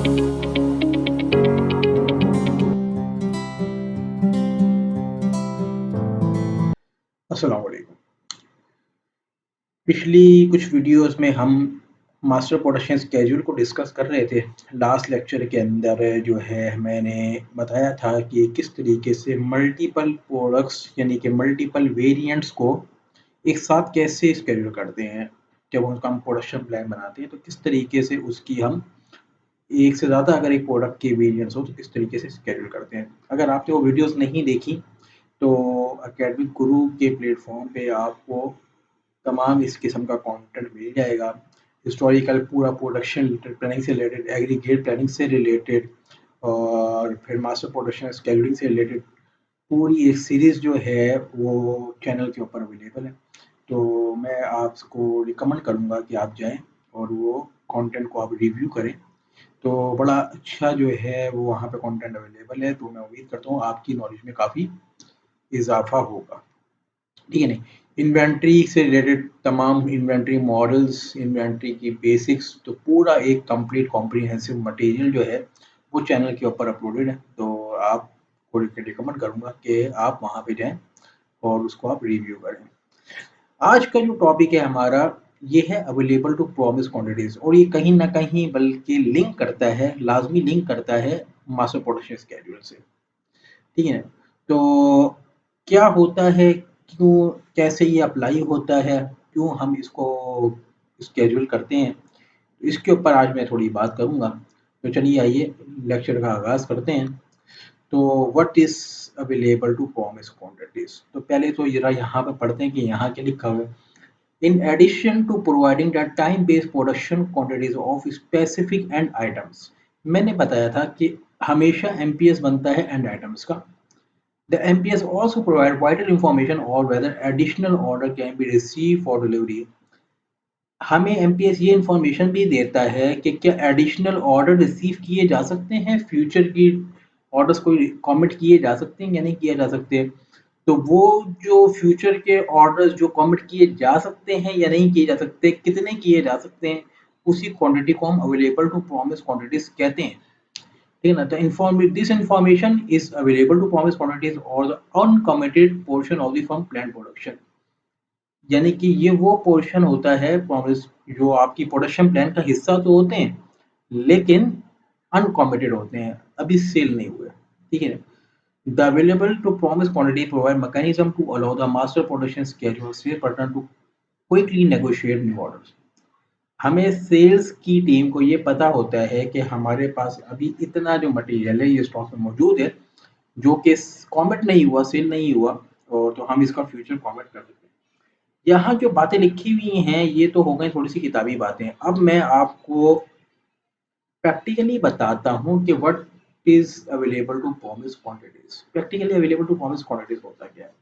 अस्सलाम वालेकुम। पिछली कुछ वीडियोस में हम मास्टर प्रोडक्शन स्केड्यूल को डिस्कस कर रहे थे। लास्ट लेक्चर के अंदर जो है मैंने बताया था कि किस तरीके से मल्टीपल प्रोडक्ट्स यानी कि मल्टीपल वेरिएंट्स को एक साथ कैसे स्केड्यूल करते हैं। जब उनका हम प्रोडक्शन प्लान बनाते हैं तो किस तरीके से उसकी हम एक से ज़्यादा अगर एक प्रोडक्ट की वेरिएंट्स हो तो किस तरीके से स्केड्यूल करते हैं। अगर आपने वो वीडियोस नहीं देखी तो अकेडमिक गुरु के प्लेटफॉर्म पे आपको तमाम इस किस्म का कंटेंट मिल जाएगा। हिस्टोरिकल पूरा प्रोडक्शन प्लानिंग से रिलेटेड, एग्रीगेट प्लानिंग से रिलेटेड और फिर मास्टर प्रोडक्शन स्केड्यूलिंग से रिलेटेड पूरी एक सीरीज़ जो है वो चैनल के ऊपर अवेलेबल है। तो मैं आपको रिकमेंड करूँगा कि आप जाएँ और वो कंटेंट को आप रिव्यू करें। तो बड़ा अच्छा जो है वो वहाँ पे कंटेंट अवेलेबल है, तो मैं उम्मीद करता हूँ आपकी नॉलेज में काफ़ी इज़ाफ़ा होगा। ठीक है नहीं? इन्वेंटरी से रिलेटेड तमाम इन्वेंटरी मॉडल्स, इन्वेंटरी की बेसिक्स, तो पूरा एक कंप्लीट कॉम्प्रिहेंसिव मटेरियल जो है वो चैनल के ऊपर अपलोडेड है। तो आपको रिकमेंड करूँगा कि आप वहाँ पे जाएँ और उसको आप रिव्यू करें। आज का जो टॉपिक है हमारा ये है अवेलेबल टू प्रॉमिस क्वांटिटीज़, और ये कहीं न कहीं बल्कि लिंक करता है, लाज़मी लिंक करता है मास्टर प्रोडक्शन शेड्यूल से। ठीक है? तो क्या होता है, क्यों, कैसे ये अप्लाई होता है, क्यों हम इसको शेड्यूल करते हैं, इसके ऊपर आज मैं थोड़ी बात करूँगा। तो चलिए आइए लेक्चर का आगाज़ करते हैं। तो what is available to promise quantities, तो पहले तो ज़रा यहाँ पे पढ़ते हैं कि यहाँ क्या लिखा हुआ है। In addition to providing the time based production quantities of specific end items, मैंने बताया था कि हमेशा एमपीएस बनता है एंड आइटम्स का। The MPS also provide vital information on whether additional order can be received for delivery. हमें MPS ये इंफॉर्मेशन भी देता है कि क्या एडिशनल ऑर्डर रिसीव किए जा सकते हैं, फ्यूचर की ऑर्डर्स को कमिट किए जा सकते हैं या नहीं किए जा सकते। तो वो जो फ्यूचर के ऑर्डर्स जो कमिट किए जा सकते हैं या नहीं किए जा सकते, कितने किए जा सकते हैं, उसी क्वांटिटी को हम अवेलेबल टू प्रॉमिस क्वांटिटीज कहते हैं। ठीक है ना? तो this information is available to promise quantities और the uncommitted portion of the firm plan production, यानी कि ये वो पोर्शन होता है प्रॉमिस जो आपकी प्रोडक्शन प्लान का हिस्सा तो होते हैं लेकिन अनकमिटेड होते हैं, अभी सेल नहीं हुए। ठीक है? The available to promise quantity provide mechanism to allow the master production schedule से partner to quickly negotiate new orders. हमें सेल्स की टीम को ये पता होता है कि हमारे पास अभी इतना जो मटेरियल है ये स्टॉक में मौजूद है जो कि कॉमिट नहीं हुआ, सेल नहीं हुआ, और तो हम इसका फ्यूचर कॉमिट कर सकते हैं। यहाँ जो बातें लिखी हुई हैं ये तो हो गई थोड़ी सी किताबी बातें। अब मैं आपको प्रैक्टिकली बताता हूँ कि what is available to promise quantities. Practically available to promise quantities होता क्या है?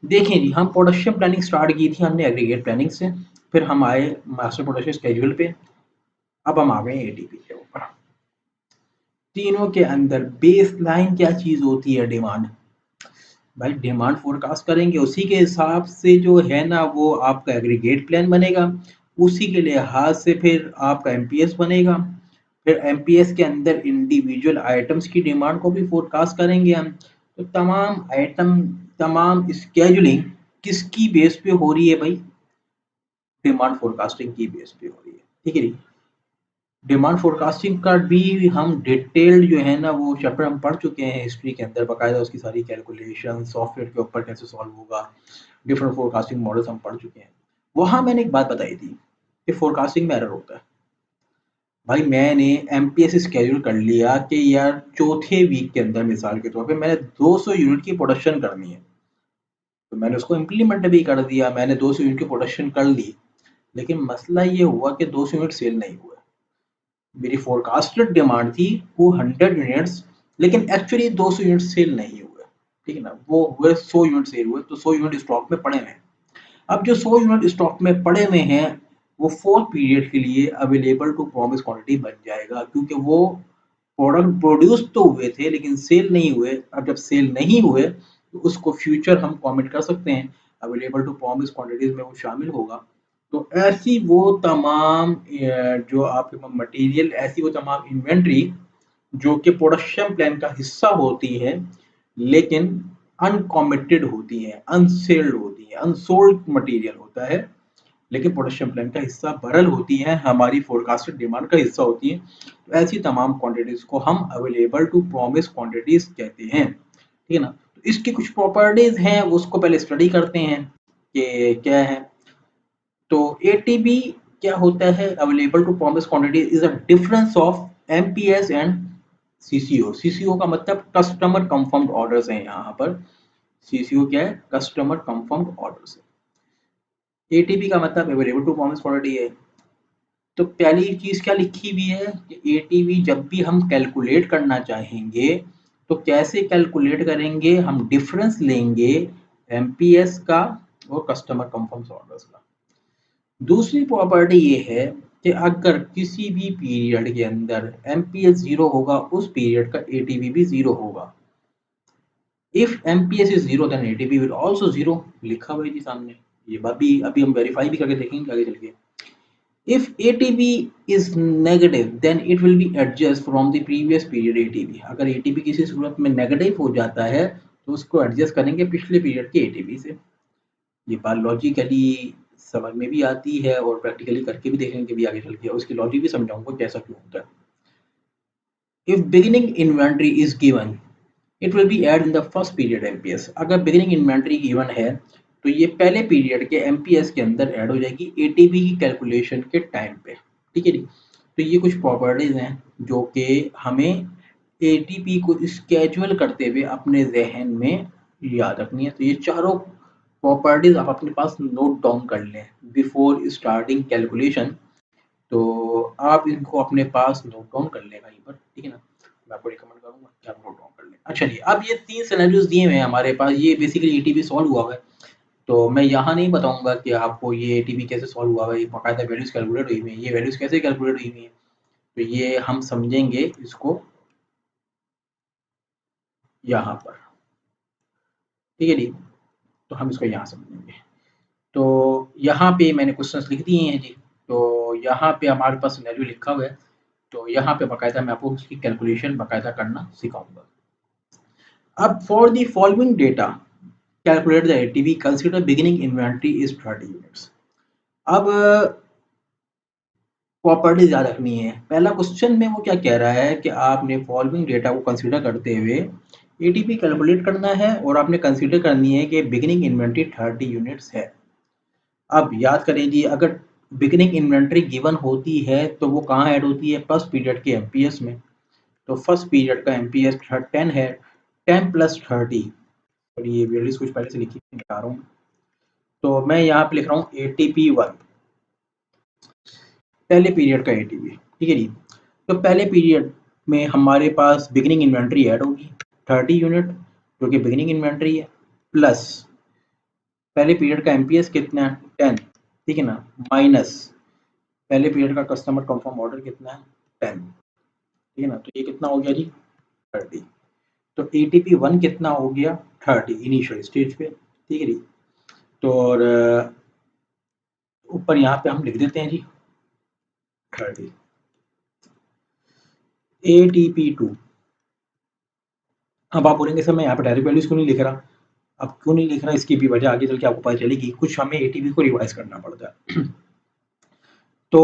देखें जी, हम प्रोडक्शन प्लानिंग स्टार्ट की थी हमने एग्रीगेट प्लानिंग से, फिर हम आए मास्टर प्रोडक्शन स्केड्यूल पे, अब हम आ गए एटीपी के ऊपर। तीनों के अंदर बेस लाइन क्या चीज़ होती है? डिमांड। भाई डिमांड फोरकास्ट करेंगे, उसी के हिसाब से जो है ना वो आपका एग्रीगेट प्लान बनेगा, उसी के लिहाज से फिर आपका एमपीएस बनेगा। फिर एमपीएस के अंदर इंडिविजुअल आइटम्स की डिमांड को भी फोरकास्ट करेंगे हम। तो तमाम आइटम, तमाम स्केजुलिंग किसकी बेस पे हो रही है भाई? डिमांड फोरकास्टिंग की बेस पे हो रही है। ठीक है जी? डिमांड फोरकास्टिंग का भी हम डिटेल्ड जो है ना वो चैप्टर हम पढ़ चुके हैं हिस्ट्री के अंदर, बाकायदा उसकी सारी कैलकुलेशन सॉफ्टवेयर के ऊपर कैसे सॉल्व होगा, डिफरेंट फोरकास्टिंग मॉडल्स हम पढ़ चुके हैं। वहां मैंने एक बात बताई थी कि फोरकास्टिंग में एरर होता है। भाई मैंने एमपीएस स्केड्यूल कर लिया कि यार चौथे वीक के अंदर मिसाल के तौर पे मैंने 200 यूनिट की प्रोडक्शन करनी है, तो मैंने उसको इम्प्लीमेंट भी कर दिया, मैंने 200 यूनिट की प्रोडक्शन कर ली। लेकिन मसला ये हुआ कि 200 यूनिट सेल नहीं हुआ। मेरी फोरकास्टेड डिमांड थी वो 100 यूनिट्स, लेकिन एक्चुअली 200 यूनिट सेल नहीं हुए। ठीक है ना? वो हुए 100 यूनिट सेल हुए, तो 100 यूनिट स्टॉक में पड़े हुए हैं। अब जो 100 यूनिट स्टॉक में पड़े हुए हैं वो फोर्थ पीरियड के लिए अवेलेबल टू प्रॉमिस क्वांटिटी बन जाएगा, क्योंकि वो प्रोडक्ट प्रोड्यूस तो हुए थे लेकिन सेल नहीं हुए। अब जब सेल नहीं हुए तो उसको फ्यूचर हम कमिट कर सकते हैं, अवेलेबल टू प्रॉमिस क्वांटिटीज में वो शामिल होगा। तो ऐसी वो तमाम जो आपके पास मटेरियल, ऐसी वो तमाम इन्वेंट्री जो कि प्रोडक्शन प्लान का हिस्सा होती है लेकिन अनकमिटेड होती है, अनसेल्ड होती है, अनसोल्ड मटेरियल होता है लेकिन प्रोडक्शन प्लान का हिस्सा भरल होती है, हमारी फोरकास्टेड डिमांड का हिस्सा होती है। तो ऐसी तमाम क्वांटिटीज को हम अवेलेबल टू प्रॉमिस क्वांटिटीज कहते हैं, ठीक है ना। तो इसकी कुछ प्रॉपर्टीज हैं, उसको पहले स्टडी करते हैं कि क्या है। तो एटीबी क्या होता है, available to promise quantity is a difference of MPS and CCO. CCO का मतलब कस्टमर कंफर्म्ड ऑर्डर्स है, यहाँ पर सीसीओ क्या है, कस्टमर कंफर्म्ड ऑर्डर्स है। एटीपी का मतलब अवेलेबल टू प्रॉमिस क्वांटिटी है। तो पहली चीज क्या लिखी हुई है कि एटीवी जब भी हम कैलकुलेट करना चाहेंगे तो कैसे कैलकुलेट करेंगे, हम डिफरेंस लेंगे एमपीएस का और कस्टमर कंफर्म ऑर्डर्स का। दूसरी प्रॉपर्टी ये है कि अगर किसी भी पीरियड के अंदर एमपीएस जीरो होगा, उस पीरियड का एटीवी भी जीरो होगा। If MPS is zero then ATP will also zero, लिखा हुआ है जी सामने। ये बात भी अभी हम वेरीफाई भी करके देखेंगे आगे चल के। If ATB is negative, then it will be adjust from the previous period ATB। अगर ATB किसी सूरत में नेगेटिव हो जाता है तो उसको एडजस्ट करेंगे पिछले पीरियड के ATB से। ये बात लॉजिकली समझ में भी आती है और प्रैक्टिकली करके भी देखेंगे भी आगे चल के, उसकी लॉजिक भी समझाऊंगा कैसा क्यों होता है। If beginning inventory is given, it will be add in the first period MPS। अगर beginning inventory given है तो ये पहले पीरियड के MPS के अंदर ऐड हो जाएगी ATB की कैलकुलेशन के टाइम पे, ठीक है जी। तो ये कुछ प्रॉपर्टीज हैं जो कि हमें एटीपी को स्केजुअल करते हुए अपने जहन में याद रखनी है। तो ये चारों प्रॉपर्टीज आप अपने पास नोट डाउन कर लें बिफोर स्टार्टिंग कैलकुलेशन। तो आप इनको अपने पास नोट डाउन कर लें कहीं पर, ठीक है ना। मैं आपको रिकमेंड करूंगा कि आप नोट डाउन कर लें। अच्छा जी, अब ये 3 सिनेरियोज दिए हुए हैं हमारे पास, ये बेसिकली एटीपी सॉल्व हुआ हुआ है। तो मैं यहाँ नहीं बताऊंगा कि आपको ये एटीपी कैसे सॉल्व हुआ है, ये बाकायदा वैल्यूज कैलकुलेट हुई हुई है, ये वैल्यूज कैसे कैलकुलेट हुई हुई है, तो ये हम समझेंगे इसको यहाँ पर, ठीक है जी। तो हम इसको यहाँ समझेंगे। तो यहाँ पे मैंने क्वेश्चंस लिख दिए हैं जी। तो यहाँ पे हमारे पास सिनेरियो लिखा हुआ है, तो यहाँ पे बाकायदा मैं आपको उसकी कैलकुलेशन बाकायदा करना सिखाऊंगा। अब for the following data calculate the ATV, consider beginning inventory is 30 units. अब प्रॉपर्टीज याद रखनी है। पहला क्वेश्चन में वो क्या कह रहा है कि आपने फॉलोइंग डेटा को कंसीडर करते हुए एटीपी कैलकुलेट करना है और आपने कंसीडर करनी है कि बिगिनिंग इन्वेंटरी 30 यूनिट्स है। अब याद करें जी, अगर बिगिनिंग इन्वेंटरी गिवन होती है तो वो कहाँ ऐड होती है, फर्स्ट पीरियड के एमपीएस में। तो फर्स्ट पीरियड का एमपीएस 10 है, 10 प्लस 30, और ये वैल्यूज कुछ पहले से लिखी बता रहा हूँ। तो मैं यहाँ पे लिख रहा हूँ एटीपी 1, पहले पीरियड का एटीपी, ठीक है जी। तो पहले पीरियड में हमारे पास बिगिनिंग इन्वेंट्री ऐड होगी 30 यूनिट, जो कि बिगिनिंग इन्वेंट्री है, प्लस पहले पीरियड का एमपीएस कितना है 10, ठीक है ना, माइनस पहले पीरियड का कस्टमर कंफर्म ऑर्डर कितना है 10, ठीक है ना। तो ये कितना हो गया जी 30। तो एटीपी 1 कितना हो गया 30 इनिशियल स्टेज पे, ठीक है जी। तो और ऊपर यहाँ पे हम लिख देते हैं जी 30। ATP2, अब आप बोलेंगे सर मैं यहाँ पे डायरेक्ट वैल्यूज क्यों नहीं लिख रहा। अब क्यों नहीं लिख रहा, इसकी भी वजह आगे चल के आपको पता चलेगी, कुछ हमें एटीपी को रिवाइज करना पड़ता है। तो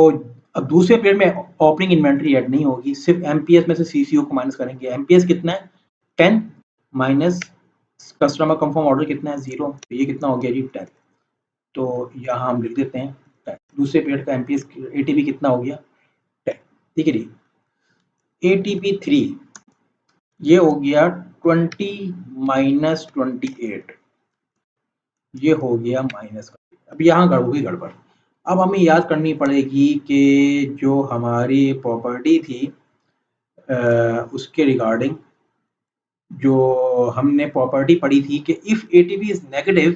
अब दूसरे पीरियड में ओपनिंग इन्वेंट्री ऐड नहीं होगी, सिर्फ एमपीएस में से सीसीओ को माइनस करेंगे। एमपीएस कितना है 10 माइनस कस्टमर कंफर्म ऑर्डर कितना है 0, तो ये कितना हो गया जी 10। तो यहाँ हम लिख देते हैं 10। दूसरे पीरियड का एमपीएस एटीपी कितना हो गया 10, ठीक है जी। ATP3 ये हो गया 20 माइनस 28, ये हो गया माइनस का। अब यहाँ होगी गड़बड़। अब हमें याद करनी पड़ेगी कि जो हमारी प्रॉपर्टी थी उसके रिगार्डिंग जो हमने प्रॉपर्टी पढ़ी थी कि if ATP is negative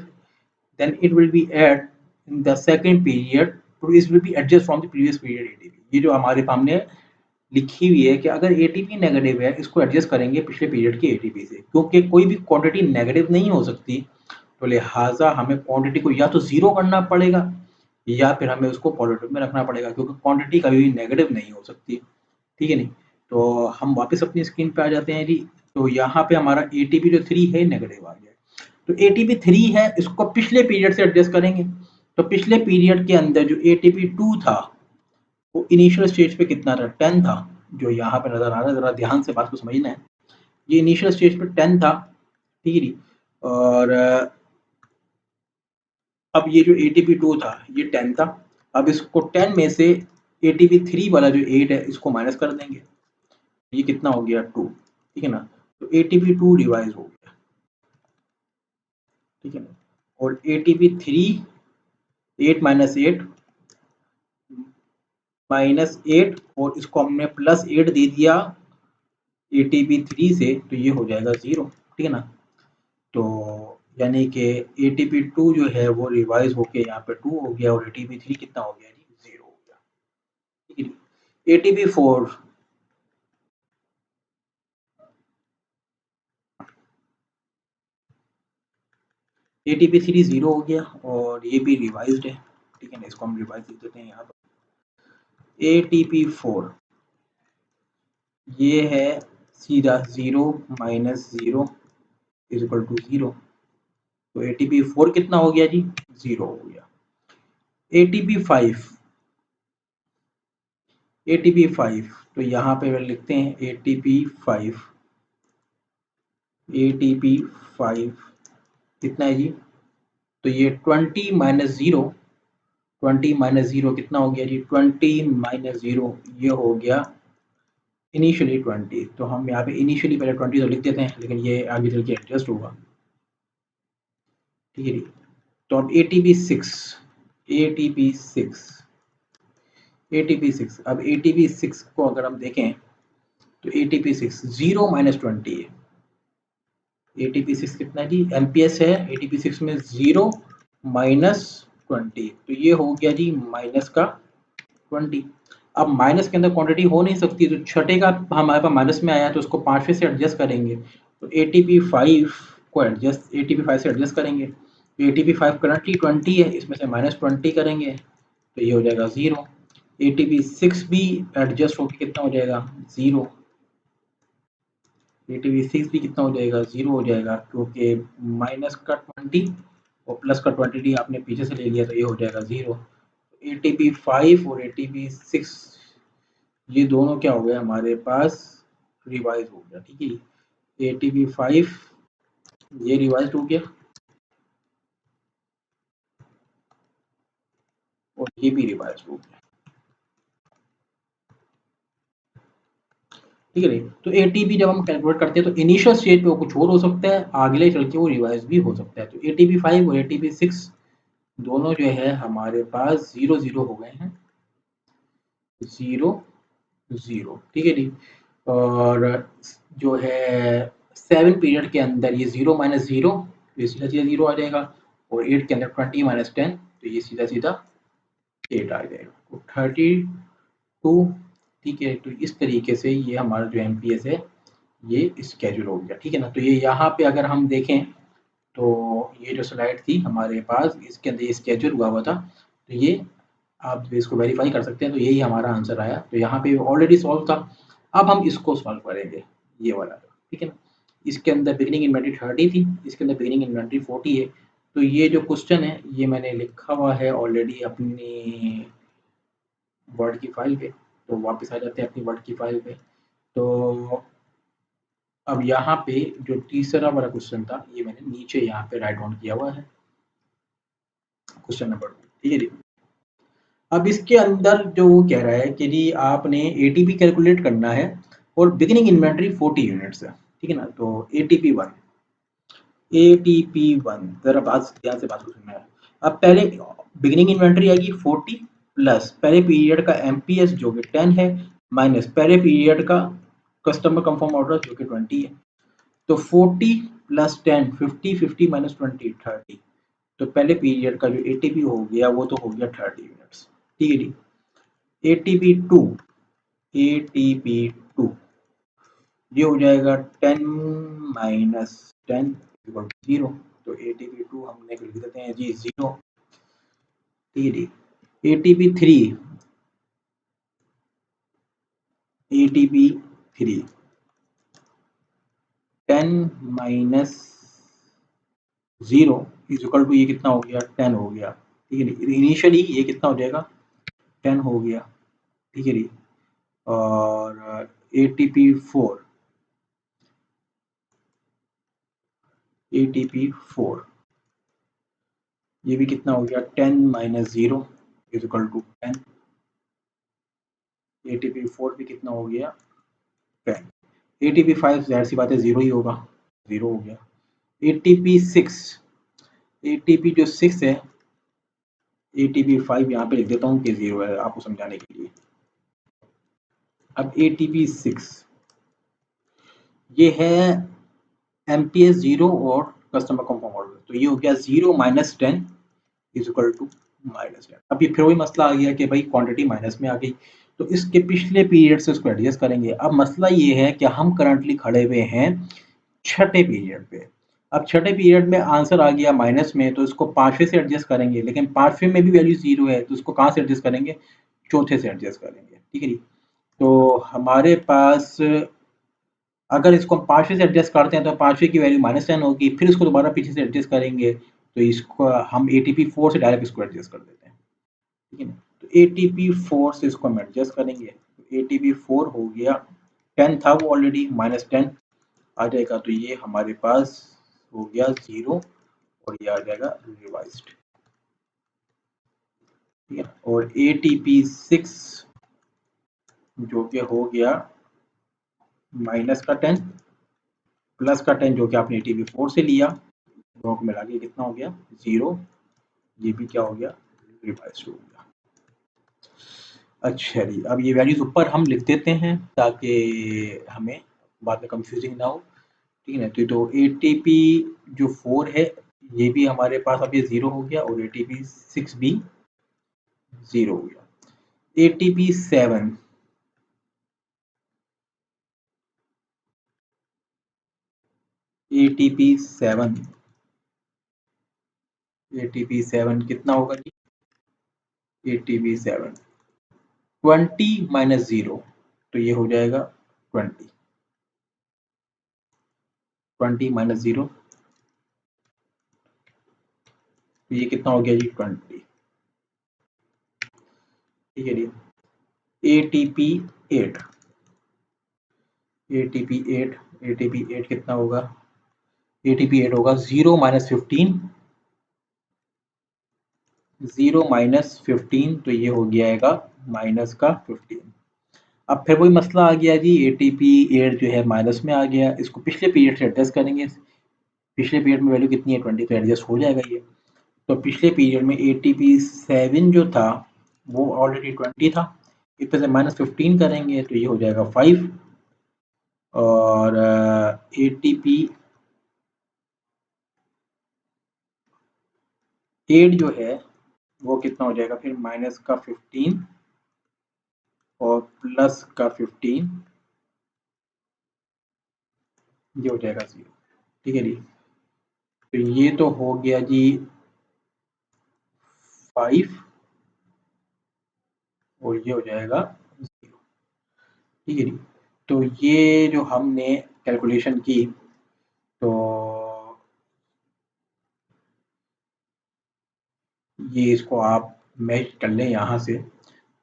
then it will be add in the second period, तो it will be adjust from the previous period ATP. ये जो हमारे सामने लिखी हुई है कि अगर एटीपी नेगेटिव है इसको एडजस्ट करेंगे पिछले पीरियड के एटीपी से, क्योंकि कोई भी क्वांटिटी नेगेटिव नहीं हो सकती। तो लिहाजा हमें क्वांटिटी को या तो जीरो करना पड़ेगा या फिर हमें उसको पॉजिटिव में रखना पड़ेगा, क्योंकि क्वांटिटी कभी भी नेगेटिव नहीं हो सकती, ठीक है नहीं। तो हम वापस अपनी स्क्रीन पे आ जाते हैं जी। तो यहाँ पे हमारा एटीपी जो 3 है नेगेटिव आ गया। तो एटीपी 3 है, इसको पिछले पीरियड से एडजस्ट करेंगे। तो पिछले पीरियड के अंदर जो एटीपी 2 था वो इनिशियल स्टेज पे कितना था, 10 था, जो यहाँ पे नजर आ रहा है। जरा ध्यान से बात को समझना है। ये इनिशियल स्टेज पे 10 था, ठीक है जी। और अब ये जो एटीपी 2 था ये 10 था। अब इसको 10 में से एटीपी 3 वाला जो 8 है इसको माइनस कर देंगे। ये कितना हो गया, 2, ठीक है ना। तो एटीपी 2 रिवाइज हो गया, ठीक है ना। और एटीपी 3 8 माइनस 8 -8 और इसको हमने +8 दे दिया एटीपी 3 से, तो ये हो जाएगा 0, ठीक है ना। तो यानी कि एटीपी 2 जो है वो रिवाइज होके यहाँ पे 2 हो गया और एटीपी 3 कितना हो गया जी, 0 हो गया, ठीक है जी। एटीपी 4 एटीपी 3 0 हो गया और ये भी रिवाइज्ड है, ठीक है ना। इसको हम रिवाइज लिख देते हैं यहाँ पर। एटीपी 4 ये है सीधा 0 माइनस 0 इज इक्वल टू 0। तो एटीपी 4 कितना हो गया जी, 0 हो गया। एटीपी 5 एटीपी 5 तो यहाँ पे लिखते हैं एटीपी 5 एटीपी 5 कितना है जी। तो ये 20 माइनस 0 20 माइनस 0 कितना हो गया जी, 20 माइनस 0 ये हो गया इनिशियली 20। तो हम यहाँ पे इनिशियली पहले 20 तो लिख देते हैं, लेकिन ये आगे चल के एडजस्ट होगा, ठीक है जी। तो अब एटीपी 6 एटीपी 6 एटीपी 6 अब एटीपी 6 को अगर हम देखें तो एटीपी 6 0 माइनस 20 है। एटीपी 6 कितना जी, एमपीएस है एटीपी 6 में, 0 माइनस 20 तो ये हो गया जी माइनस का 20। अब माइनस के अंदर क्वांटिटी हो नहीं सकती, तो छठे का हमारे पास माइनस में आया तो उसको पांचवे से एडजस्ट करेंगे। तो एटीपी 5 को एडजस्ट एटीपी 5 से एडजस्ट करेंगे। तो एटीपी 5 करंटली 20 है, इसमें से -20 करेंगे तो ये हो जाएगा 0। एटीपी 6 भी एडजस्ट होकर कितना हो जाएगा, 0। एटीपी 6 भी कितना हो जाएगा, 0 हो जाएगा, क्योंकि माइनस का 20 और प्लस का 20 आपने पीछे से ले लिया तो ये हो जाएगा 0। एटीपी 5 और एटीपी 6 ये दोनों क्या हो गया हमारे पास, रिवाइज हो गया, ठीक है। एटीपी 5 ये रिवाइज हो गया और ये भी रिवाइज हो गया, ठीक है। तो एटीपी जब हम कैलकुलेट करते हैं तो इनिशियल स्टेज पे वो कुछ और हो सकता है, आगे चल के वो रिवाइज भी हो सकता है। तो एटीपी 5 और एटीपी 6 दोनों जो है हमारे पास 0 0 हो गए हैं, 0 0, ठीक है जी। और जो है 7 पीरियड के अंदर ये 0 माइनस 0 ये सीधा सीधा 0 आ जाएगा, और 8 के अंदर 20 माइनस 10 तो ये सीधा सीधा 8 आ जाएगा, तो 32, ठीक है। तो इस तरीके से ये हमारा जो एमपीएस है ये स्केड्यूल हो गया, ठीक है ना। तो ये यहाँ पे अगर हम देखें तो ये जो स्लाइड थी हमारे पास इसके अंदर ये स्केड्यूल हुआ हुआ था, तो ये आप इसको वेरीफाई कर सकते हैं। तो यही हमारा आंसर आया, तो यहाँ पे ऑलरेडी सॉल्व था। अब हम इसको सॉल्व करेंगे, ये वाला, ठीक है ना। इसके अंदर बिगिनिंग इन्वेंटरी 30 थी, इसके अंदर बिगिनिंग इन्वेंटरी 40 है। तो ये जो क्वेश्चन है ये मैंने लिखा हुआ है ऑलरेडी अपनी वर्ड की फाइल पे। तो वापस आ जाते हैं अपनी वर्ड की फाइल पे। तो अब यहाँ पे जो तीसरा वाला क्वेश्चन था ये मैंने नीचे यहाँ पे राइट डाउन किया हुआ है, क्वेश्चन नंबर 2, ठीक है जी। अब इसके अंदर जो वो कह रहा है कि जी आपने एटीपी कैलकुलेट करना है और बिगिनिंग इन्वेंटरी 40 यूनिट्स है, ठीक है ना। तो एटीपी 1 जरा बात ध्यान से बात को सुनना है। अब पहले बिगिनिंग इन्वेंटरी आएगी 40 प्लस पहले पीरियड का एमपीएस जो कि 10 है, माइनस पहले पीरियड का कस्टमर कंफर्म ऑर्डर जो कि 20 है। तो 40 प्लस 10 50 50 माइनस 20 30। तो पहले पीरियड का जो एटीपी हो गया वो तो हो गया 30 यूनिट्स, ठीक है जी। एटीपी 2 एटीपी 2 ये हो जाएगा 10 माइनस 10 इक्वल टू 0। तो एटीपी 2 हमने लिख देते हैं जी 0, ठीक है जी। ATP 3, ATP 3 10 minus 0 is equal to, ये कितना हो गया, 10 हो गया, ठीक है नहीं, इनिशियली ये कितना हो जाएगा, 10 हो गया, ठीक है नहीं। और ATP 4, ATP 4 ये भी कितना हो गया, 10 minus 0 is equal to 10, ATP 4 भी कितना हो गया, 10। ATP 5 जाहिर सी बात है 0 ही होगा, 0 हो गया। ATP 6, ATP जो 6 है, ATP 5 यहाँ पे लिख देता हूँ कि 0 है आपको समझाने के लिए। अब ATP 6 ये है MPS 0 और कस्टमर कंफर्म ऑर्डर, तो ये हो गया 0 माइनस 10 इज इक्वल टू -10। अब ये फिर वही मसला आ गया कि भाई क्वांटिटी माइनस में आ गई, तो इसके पिछले पीरियड से उसको एडजस्ट करेंगे। अब मसला ये है कि हम करंटली खड़े हुए हैं छठे पीरियड पे। अब छठे पीरियड में आंसर आ गया माइनस में, तो इसको पांचवें से एडजस्ट करेंगे, लेकिन पांचवें में भी वैल्यू 0 है, तो इसको कहाँ से एडजस्ट करेंगे, चौथे से एडजस्ट करेंगे, ठीक है जी। तो हमारे पास अगर इसको हम पांचवें से एडजस्ट करते हैं तो पांचवें की वैल्यू -10 होगी, फिर इसको दोबारा पीछे से एडजस्ट करेंगे, तो इसको हम ATP 4 से डायरेक्ट इसको एडजस्ट कर देते हैं, ठीक है ना। तो ATP 4 से इसको हम एडजस्ट करेंगे, तो ATP 4 हो गया, 10 था वो ऑलरेडी, -10 आ जाएगा, तो ये हमारे पास हो गया 0 और ये आ जाएगा रिवाइज्ड, ठीक है। और ATP 6 जो कि हो गया माइनस का 10 प्लस का 10 जो कि आपने ATP 4 से लिया, दोनों को मिला के कितना हो गया, 0, ये भी क्या हो गया, रिवाइज हो गया। अच्छा जी, अब ये वैल्यूज ऊपर हम लिख देते हैं ताकि हमें बाद में कंफ्यूजिंग ना हो, ठीक है। तो ATP जो 4 है ये भी हमारे पास अब ये 0 हो गया, और ATP 6 भी 0 हो गया। ATP 7, ATP 7, ATP 7 कितना होगा जी, ATP 7 20 माइनस 0, तो ये हो जाएगा 20, 20 माइनस 0, तो ये कितना हो गया जी, 20, ठीक है जी। ATP 8, ATP 8, ATP 8 कितना होगा, ATP 8 होगा 0 माइनस 15, 0 माइनस 15, तो ये हो जाएगा माइनस का 15। अब फिर वही मसला आ गया जी, ATP 8 जो है माइनस में आ गया, इसको पिछले पीरियड से एडजस्ट करेंगे, पिछले पीरियड में वैल्यू कितनी है, 20, तो एडजस्ट हो जाएगा ये। तो पिछले पीरियड में ATP 7 जो था वो ऑलरेडी 20 था, इसमें से -15 करेंगे तो ये हो जाएगा 5, और ATP 8 जो है वो कितना हो जाएगा, फिर माइनस का 15 और प्लस का 15, ये हो जाएगा 0, ठीक है जी। तो ये तो हो गया जी 5, और ये हो जाएगा 0, ठीक है जी। तो ये जो हमने कैलकुलेशन की, तो ये इसको आप मैच कर लें यहाँ से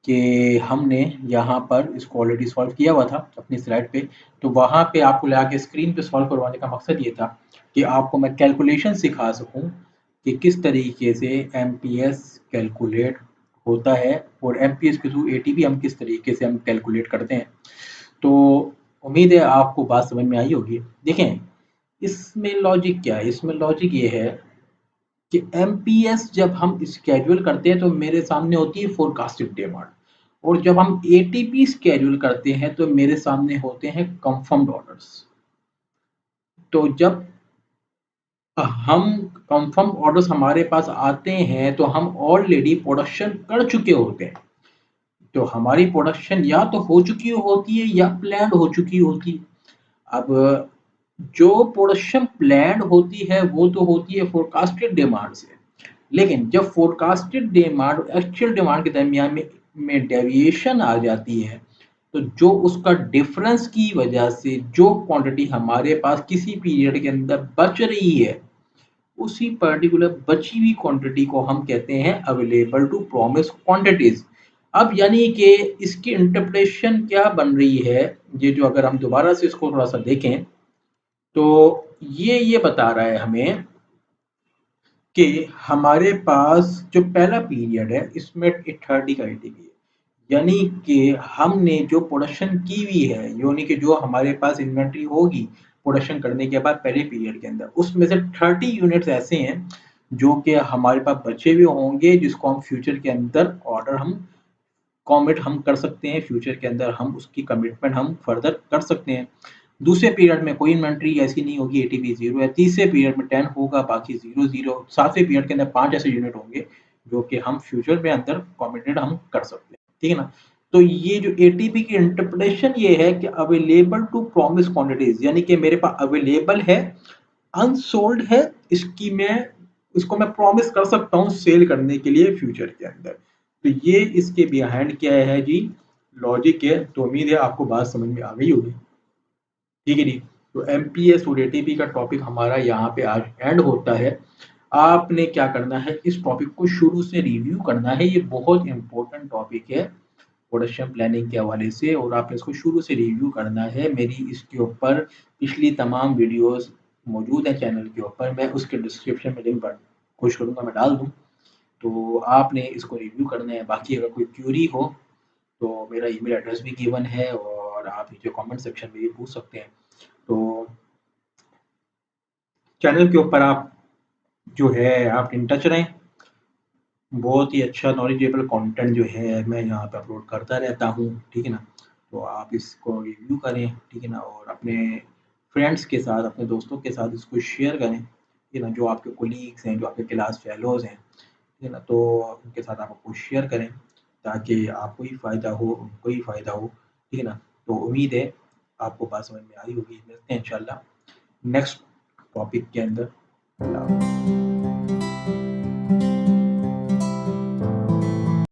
कि हमने यहाँ पर इसको ऑलरेडी सॉल्व किया हुआ था अपनी स्लाइड पे, तो वहाँ पे आपको ला के स्क्रीन पे सॉल्व करवाने का मकसद ये था कि आपको मैं कैलकुलेशन सिखा सकूँ कि किस तरीके से MPS कैलकुलेट होता है, और MPS के थ्रू ATP हम किस तरीके से हम कैलकुलेट करते हैं। तो उम्मीद है आपको बात समझ में आई होगी। देखें, इसमें लॉजिक क्या है, इसमें लॉजिक ये है कि MPS जब हम स्केड्यूल करते हैं तो मेरे सामने होती है फोरकास्टेड डिमांड, और जब हम ATP स्केड्यूल करते हैं तो मेरे सामने होते हैं कंफर्म्ड ऑर्डर्स। तो जब हम कंफर्म ऑर्डर्स हमारे पास आते हैं तो हम ऑलरेडी प्रोडक्शन कर चुके होते हैं, तो हमारी प्रोडक्शन या तो हो चुकी होती है या प्लान हो चुकी होती है। अब जो प्रोडक्शन प्लान होती है वो तो होती है फोरकास्टेड डिमांड से, लेकिन जब फोरकास्टेड डिमांड और एक्चुअल डिमांड के दरमियान में डेविएशन आ जाती है, तो जो उसका डिफरेंस की वजह से जो क्वांटिटी हमारे पास किसी पीरियड के अंदर बच रही है, उसी पर्टिकुलर बची हुई क्वांटिटी को हम कहते हैं अवेलेबल टू प्रॉमिस क्वांटिटीज। अब यानी कि इसकी इंटरप्रिटेशन क्या बन रही है, ये जो अगर हम दोबारा से इसको थोड़ा सा देखें, तो ये बता रहा है हमें कि हमारे पास जो पहला पीरियड है इसमें 30 का एटीपी है, यानी कि हमने जो प्रोडक्शन की हुई है, यानी कि जो हमारे पास इन्वेंट्री होगी प्रोडक्शन करने के बाद पहले पीरियड के अंदर, उसमें से 30 यूनिट्स ऐसे हैं जो कि हमारे पास बचे हुए होंगे, जिसको हम फ्यूचर के अंदर ऑर्डर हम कमिट हम कर सकते हैं, फ्यूचर के अंदर हम उसकी कमिटमेंट हम फर्दर कर सकते हैं। दूसरे पीरियड में कोई इन्वेंट्री ऐसी नहीं होगी, एटीपी जीरो है। तीसरे पीरियड में 10 होगा, बाकी जीरो जीरो। सातवें पीरियड के अंदर 5 ऐसे यूनिट होंगे जो कि हम फ्यूचर में अंदर कमिटेड हम कर सकते हैं, ठीक है ना। तो ये जो एटीपी की इंटरप्रिटेशन ये है कि अवेलेबल टू प्रॉमिस क्वांटिटीज, यानी कि मेरे पास अवेलेबल है, अनसोल्ड है, इसको मैं प्रॉमिस कर सकता हूँ सेल करने के लिए फ्यूचर के अंदर। तो ये इसके बिहाइंड क्या है जी, लॉजिक है। तो उम्मीद है आपको बात समझ में आ गई होगी, ठीक है जी। तो एमपीएस और एटीपी का टॉपिक हमारा यहाँ पे आज एंड होता है। आपने क्या करना है, इस टॉपिक को शुरू से रिव्यू करना है, ये बहुत इंपॉर्टेंट टॉपिक है प्रोडक्शन प्लानिंग के हवाले से, और आपने इसको शुरू से रिव्यू करना है। मेरी इसके ऊपर पिछली तमाम वीडियोस मौजूद हैं चैनल के ऊपर, मैं उसके डिस्क्रिप्शन में लिंक पर कोशिश करूँगा मैं डाल दूँ, तो आपने इसको रिव्यू करना है। बाकी अगर कोई क्यूरी हो तो मेरा ईमेल एड्रेस भी गिवन है, और आप नीचे कमेंट सेक्शन में भी पूछ सकते हैं। तो चैनल के ऊपर आप जो है आप इन टच रहें, बहुत ही अच्छा नॉलेजेबल कंटेंट जो है मैं यहाँ पे अपलोड करता रहता हूँ, ठीक है ना। तो आप इसको रिव्यू करें, ठीक है ना, और अपने फ्रेंड्स के साथ, अपने दोस्तों के साथ इसको शेयर करें, ठीक है ना। जो आपके कोलीग्स हैं, जो आपके क्लास फेलोज़ हैं, ठीक है ना, तो उनके साथ आप आपको शेयर करें ताकि आपको ही फ़ायदा हो, उनको ही फ़ायदा हो, ठीक है ना। तो उम्मीद है आपको बात समझ में आई होगी। मिलते हैं इंशाल्लाह नेक्स्ट टॉपिक के अंदर। अल्लाह हाफ़िज़।